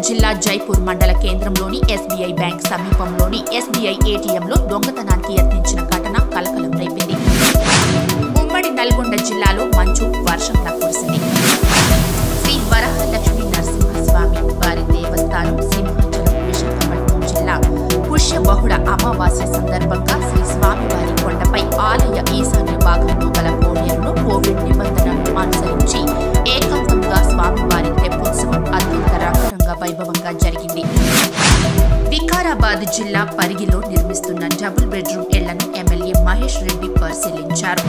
జిల్లా జైపూర్ మండల కేంద్రంలోని ఎస్బీఐ బ్యాంక్ సమీపంలోని ఎస్బీఐ ఏటీఎంలో దొంగతనానికి యత్నించిన ఘటన కలకలం రేపింది. ఉమ్మడి నల్గొండ జిల్లాలో మంచు వర్షంలా కురిసింది. శ్రీ వరలక్ష్మీ నరసింహస్వామి వారి దేవస్థానం సింహాచలం విశాఖపట్నం జిల్లా పుష్యబహుళ అమావాస్య సందర్భంగా శ్రీ స్వామివారి కొండపై ఆలయ ఈశాన్య భాగంలో గల కోనేరును కోవిడ్ నిబంధనలను అనుసరించి ఏకాంతంగా స్వామివారి తెప్పోత్సవం అత్యంత రంగరంగ వైభవంగా జరిగింది. వికారాబాద్ జిల్లా పరిగిలో నిర్మిస్తున్న డబుల్ బెడ్రూమ్ ఇళ్లను ఎమ్మెల్యే మహేష్ రెడ్డి పరిశీలించారు.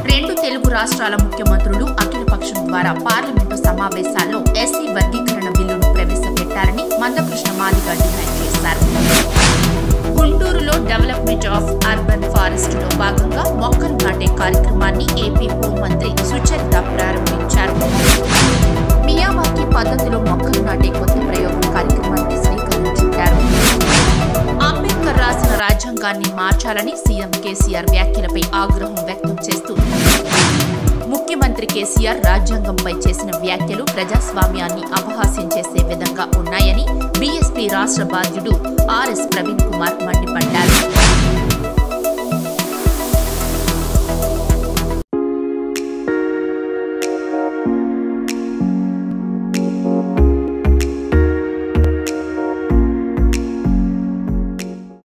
2 తెలుగు రాష్ట్రాల ముఖ్యమంత్రులు అఖిలపక్షం ద్వారా పార్లమెంటు సమావేశాల్లో ఎస్సీ వర్గీకరణ బిల్లును ప్రవేశపెట్టాలని మందకృష్ణ మాదిగ డిమాండ్ చేశారు. గుంటూరులో డెవలప్మెంట్ ఆఫ్ అర్బన్ ఫారెస్ట్ లో భాగంగా మొక్కలు నాటే కార్యక్రమాన్ని ఏపీ హోంమంత్రి సుచరిత ప్రారంభించారు. మియావాకీ పద్ధతిలో మొక్కలు నాటే కొత్త ప్రయోగం కార్యక్రమానికి శ్రీకారం చుట్టారు. అంబేద్కర్ రాసిన రాజ్యాంగాన్ని మార్చాలని సీఎం కేసీఆర్ వ్యాఖ్యలపై ఆగ్రహం వ్యక్తం చేస్తూ ముఖ్యమంత్రి కేసీఆర్ రాజ్యాంగంపై చేసిన వ్యాఖ్యలు ప్రజాస్వామ్యాన్ని అపహాస్యం చేసే విధంగా ఉన్నాయని బీఎస్పీ రాష్ట్ర బాధ్యుడు ఆర్ఎస్ ప్రవీణ్ కుమార్ మండిపడ్డారు.